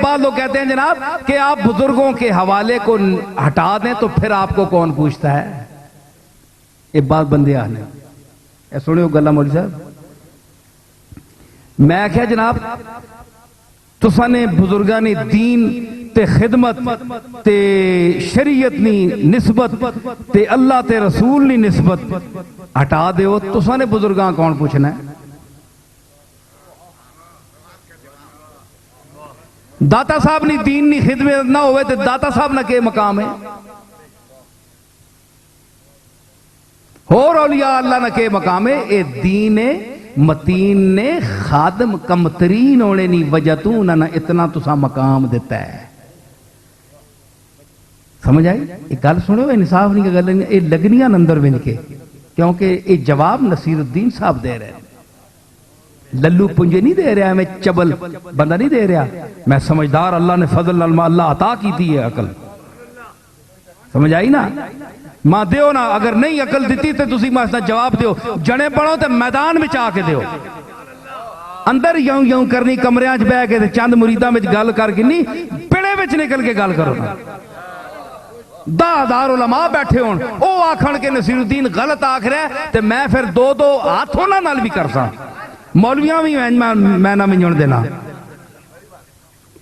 بعض لوگ کہتے ہیں جناب کہ آپ بزرگوں کے حوالے کو ہٹا دیں تو پھر آپ کو کون پوچھتا ہے. یہ بات بندے آنے سنے ہو گلا مولوی صاحب. میں کہا جناب تساں نے بزرگان دین تے خدمت تے شریعت نی نسبت تے اللہ تے رسول نی نسبت ہٹا دیو تساں نے بزرگاں کون پوچھنا ہے. داتا صاحب نی دین نی خدمت نہ ہوئے تے داتا صاحب نہ کے مقام ہے. اور اولیاء اللہ نہ کے مقام ہے. اے دین متین نے خادم کمترین ہونے نی وجہ تو انہوں نے اتنا تسا مقام دیتا ہے. سمجھ آئی؟ ایک گل سنو انصاف نہیں کہ گل یہ لگنیاں اندر بن کے کیونکہ یہ جواب نصیر الدین صاحب دے رہے ہیں. للو پنجے نہیں دے رہا میں چبل بندہ نہیں دے رہا. میں سمجھدار اللہ نے فضل اللہ عطا کی تھی ہے عقل. سمجھ آئی نا؟ ماں دیو نا اگر نہیں عقل دیتی تو تسی ماں جواب دیو جنے پڑھو تو میدان میں چاہ کے دیو. اندر یوں یوں کرنی کمریاں بہ کے چند مریداں میں گل کر کے نہیں پڑے وچ نکل کے گل کرو. 10,000 علماء بیٹھے ہون او آکھن کے نصیر الدین غلط آکھ رہا ہے تے میں پھر دو ہاتھوں نال بھی کر سا. مولویاں بھی میں نہ منجن دینا.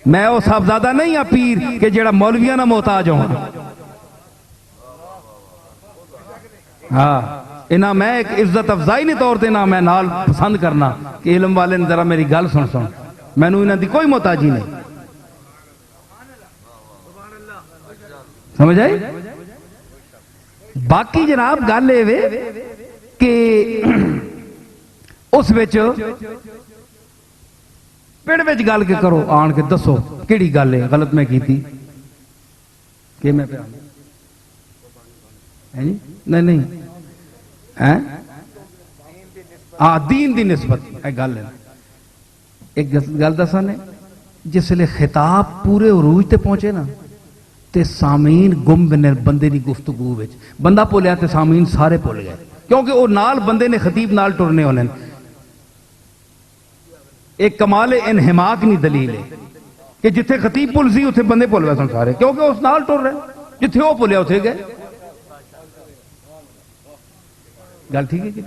میں وہ صاحبزادہ نہیں ہاں پیر کہ جیڑا مولویاں نہ محتاج ہوں. ہاں انہاں میں ایک عزت افزائی نہیں طور تے نہ میں نال پسند کرنا کہ علم والے نے ذرا میری گل سن میں نو انہاں دی کوئی محتاجی نہیں. سمجھ آئی؟ باقی جناب گل یہ کہ اس وچ پیڑ وچ گل کے کرو آن کے دسو کیڑی گل ہے غلط میں کی تھی کہ میں پہ نہیں دین دی نسبت ہے گل ہے. ایک گل دسا نے جس لئے خطاب پورے عروج تے پہنچے نا تے سامعین گم بنے بندے دی گفتگو وچ بندہ بولیا تے سامعین سارے بول گئے کیونکہ وہ نال بندے نے خطیب نال ٹرنے ہونے. ایک کمال انہماک نہیں دلیل ہے کہ جتھے خطیب پل سی اتھے بندے پل گئے سن سارے کیونکہ اس نال ٹر رہے جتھے وہ پلیا اتھے گئے. گل ٹھیک ہے کہ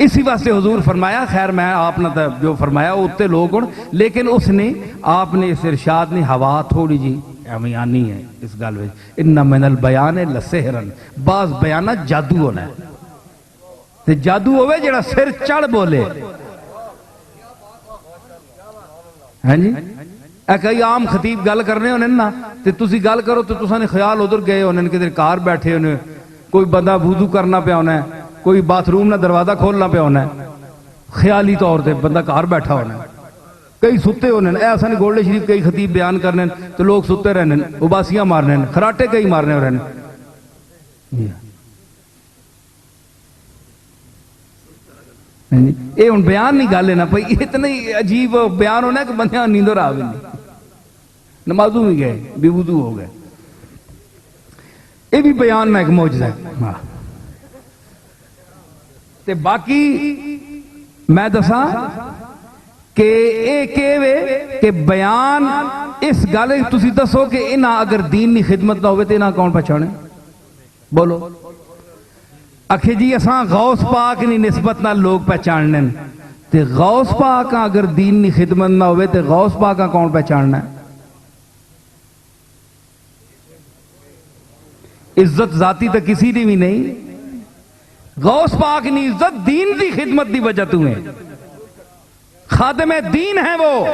اسی واسطے حضور فرمایا خیر میں آپ نے جو فرمایا وہ اتنے لوگ ہوں لیکن اس نے آپ نے اس ارشاد نے ہوا تھوڑی جی امیانی ہے اس گل میں ان من البیان لسحرن بعض بیانہ جادو ہونا ہے تے جادو ہوئے جڑا سر چڑھ بولے. ہاں جی اے کئی عام خطیب گل کرنے ہونے نا تے تسی گل کرو تو تساں نے خیال ادھر گئے ہونے کدھر کار بیٹھے ہونے کوئی بندہ وضو کرنا پیا ہونا ہے کوئی باتھ روم نہ دروازہ کھولنا پیا ہونا ہے خیالی طور تے بندہ کار بیٹھا ہونا ہے. کئی ستے ہونے اے ایسا نہیں گولڈے شریف کئی خطیب بیان کرنے تو لوگ ستے رہنے اباسیاں مارنے خراٹے کئی مارنے رہنے. اے ان بیان نہیں گالے نا پئی اتنی عجیب بیان ہونا ہے کہ بندیاں نیندر آوے نہیں نمازوں بھی گئے بے وضو ہو گئے. اے بھی بیان نہ ایک معجزہ ہے. تے باقی میں دساں کہ اے کہوے کہ بیان اس گالے تسی دسو کہ انہاں اگر دین نی خدمت نہ ہوئے تے انہاں کون پہچانے بولو. اکھے جی اساں غوث پاک نی نسبت نہ لوگ پہچاننے تے غوث پاک اگر دین نی خدمت نہ ہوئے تے غوث پاک کون پہچاننا ہے. عزت ذاتی تو کسی دی بھی نہیں. غوث پاک نی عزت دین دی خدمت دی وجہ تو ہے. خادم دین ہیں وہ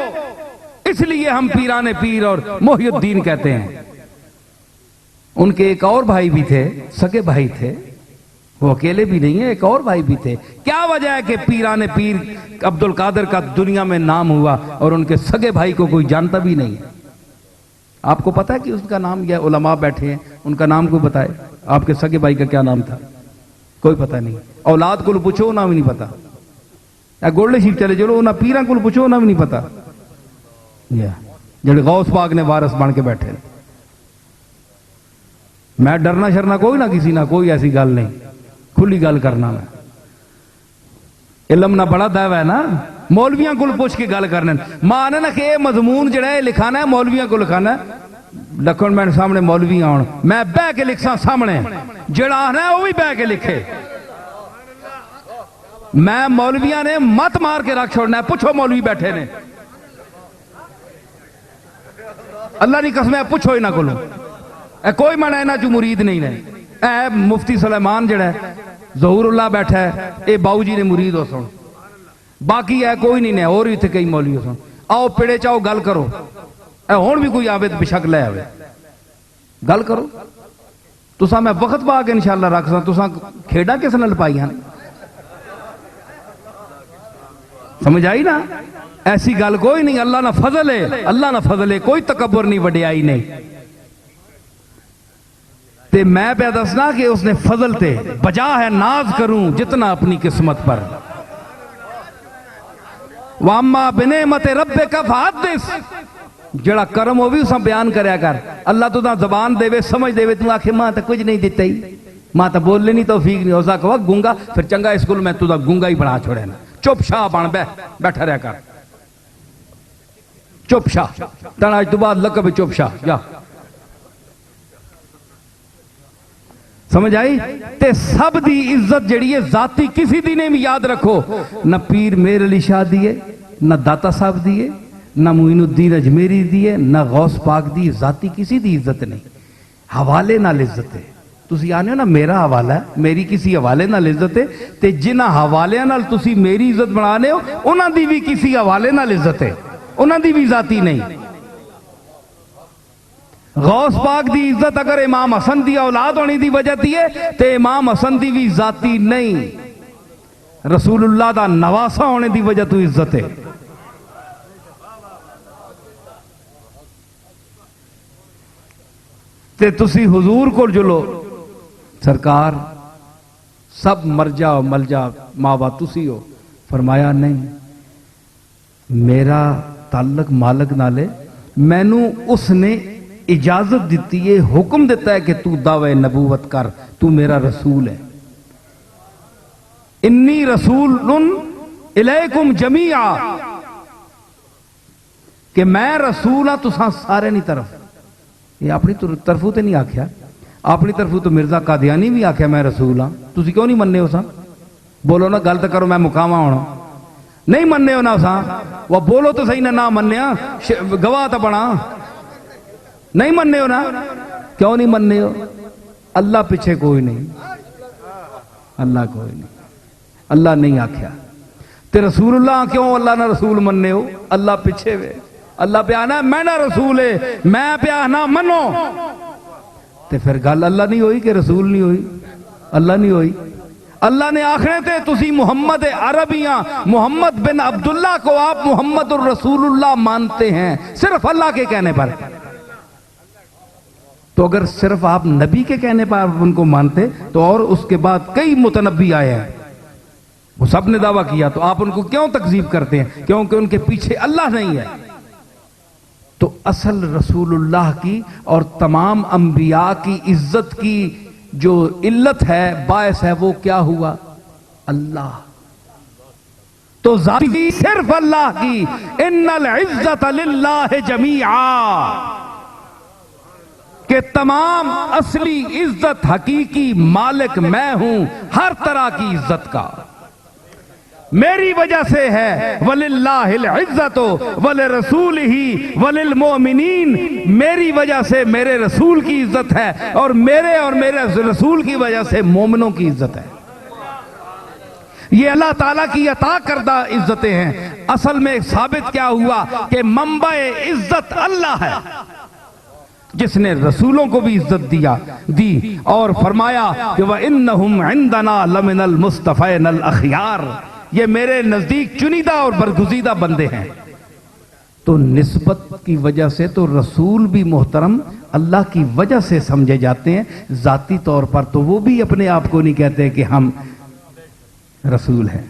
اس لیے ہم پیران پیر اور محی الدین کہتے ہیں. ان کے ایک اور بھائی بھی تھے سگے بھائی تھے وہ اکیلے بھی نہیں ہیں ایک اور بھائی بھی تھے. کیا وجہ ہے کہ پیران پیر عبد القادر کا دنیا میں نام ہوا اور ان کے سگے بھائی کو کوئی جانتا بھی نہیں ہے. آپ کو پتا ہے کہ اس کا نام کیا؟ علماء بیٹھے ہیں ان کا نام کوئی بتائے آپ کے سگے بھائی کا کیا نام تھا؟ کوئی پتہ نہیں. اولاد کو پوچھو نہ بھی نہیں پتا. گولڈے شریف چلے چلو نہ پیران کو پوچھو نہ بھی نہیں پتا جڑے غوث پاک نے وارث بن کے بیٹھے. میں ڈرنا شرنا کوئی نہ کسی نہ کوئی ایسی گل نہیں کھلی گل کرنا. میں علم نہ بڑا دعویٰ ہے نا مولویاں کو پوچھ کے گل کرنا مانا نا کہ یہ مضمون جڑا ہے لکھانا ہے مولویاں کو لکھانا ہے لکھن میں سامنے مولوی آن میں بہ کے لکھسا سامنے جڑا آنا ہے وہ بھی بہ کے لکھے میں مولویاں نے مت مار کے رکھ چھوڑنا ہے پوچھو مولوی بیٹھے نے اللہ نہیں قسم ہے پوچھو ہی نہ کلو اے کوئی منع نہ جو مرید نہیں ہے اے مفتی سلیمان جڑا ہے ظہور اللہ بیٹھا ہے اے باؤ جی نے مرید ہو سن باقی ہے کوئی نہیں ہے اور بھی تھے کئی مولوی ہو سن آؤ پیڑے چاہو گل کرو اے ہون بھی کوئی آوے تو بشک لے آوے گل کرو تساں میں وقت پا کے انشاءاللہ رکھ سا تساں کھیڑا کس نال پائی ہیں سمجھ آئی نا ایسی گل کوئی نہیں اللہ نہ فضل ہے اللہ نہ فضل ہے کوئی تکبر نہیں وڈیائی نہیں تے میں پہ دسنا کہ اس نے فضل تے بجا ہے ناز کروں جتنا اپنی قسمت پر وَأَمَّا بِنِعْمَتِ رَبِّكَ فَحَدِّثْ جڑا کرم ہو بھی اسا بیان کریا کر اللہ تو دا زبان دے وے سمجھ دے وے تو آکھے ماں تا کچھ نہیں دیتا ہی ماں تا بول لینی توفیق نہیں ہو سا کہ گونگا پھر چنگا اسکول میں تو دا گونگا ہی بنا چھوڑے نا چپ شاہ بان بیٹھا رہا کر چپ شاہ تن آج تو بعد لقب چپ شاہ جا سمجھ آئی تے سب دی عزت جڑی ہے ذاتی کسی دی نہیں یاد رکھو نہ پیر میر علی شاہ دیئے نہ داتا صاحب دیئے نہ معین الدین اجمیری دیئے نہ غوث پاک دی ذاتی کسی دی عزت نہیں حوالے نال عزت ہے تسی آنے ہو نا میرا حوالہ ہے میری کسی حوالے نال عزت ہے تے جنہ حوالے نال تسی میری عزت بنانے ہو انہاں دی بھی کسی حوالے نال عزت ہے انہاں دی بھی ذاتی نہیں غوث پاک دی عزت اگر امام حسن دی اولاد ہونے دی وجہ دیئے تے امام حسن دی بھی ذاتی نہیں رسول اللہ دا نواسا ہونے دی وجہ تو عزت ہے تے تسی حضور کو جلو سرکار سب مرجا و ملجا ماوا تسی ہو فرمایا نہیں میرا تعلق مالک نالے میں نو اس نے اجازت دیتی ہے حکم دیتا ہے کہ تو دعوی نبوت کر تو میرا رسول ہے انی رسول الیکم جمیعا کہ میں رسول ہاں تساں سارے نہیں طرف یہ اپنی طرفوں تے نہیں آکھیا اپنی طرفوں تو مرزا قادیانی بھی آکھیا میں رسول ہاں تسی کیوں نہیں مننے ہو سا بولو نا گل تو کرو میں مقامہ ہونا نہیں مننے ہو نا سا وہ بولو تو صحیح نہ مننے گواہ تا بنا نہیں مننے ہو نا کیوں نہیں مننے ہو اللہ پیچھے کوئی نہیں اللہ کوئی نہیں اللہ نہیں آکھیا تے رسول اللہ کیوں اللہ نہ رسول مننے ہو اللہ پیچھے وے اللہ پہ آنا میں نہ رسول ہے میں پہ آنا منو تے پھر گل اللہ نہیں ہوئی کہ رسول نہیں ہوئی اللہ نہیں ہوئی اللہ نے آخرے تھے تسی محمد عربیاں محمد بن عبداللہ کو آپ محمد الرسول اللہ مانتے ہیں صرف اللہ کے کہنے پر تو اگر صرف آپ نبی کے کہنے پر ان کو مانتے تو اور اس کے بعد کئی متنبی آئے ہیں وہ سب نے دعویٰ کیا تو آپ ان کو کیوں تکذیب کرتے ہیں کیونکہ ان کے پیچھے اللہ نہیں ہے تو اصل رسول اللہ کی اور تمام انبیاء کی عزت کی جو علت ہے باعث ہے وہ کیا ہوا اللہ تو ذاتی صرف اللہ کی ان العزت للہ جمیعا کہ تمام اصلی عزت حقیقی مالک میں ہوں ہر طرح کی عزت کا میری وجہ سے ہے وَلِلَّهِ الْعِزَّةُ وَلِرَسُولِهِ وَلِلْمُؤْمِنِينَ میری وجہ سے میرے رسول کی عزت ہے اور میرے رسول کی وجہ سے مومنوں کی عزت ہے یہ اللہ تعالیٰ کی عطا کردہ عزتیں ہیں اصل میں ثابت کیا ہوا کہ منبع عزت اللہ ہے جس نے رسولوں کو بھی عزت دی اور فرمایا کہ وَإِنَّهُمْ عِنْدَنَا لَمِنَ الْمُصْطَفَيْنَ الْأَخْيَارِ یہ میرے نزدیک چنیدہ اور برگزیدہ بندے ہیں تو نسبت کی وجہ سے تو رسول بھی محترم اللہ کی وجہ سے سمجھے جاتے ہیں ذاتی طور پر تو وہ بھی اپنے آپ کو نہیں کہتے کہ ہم رسول ہیں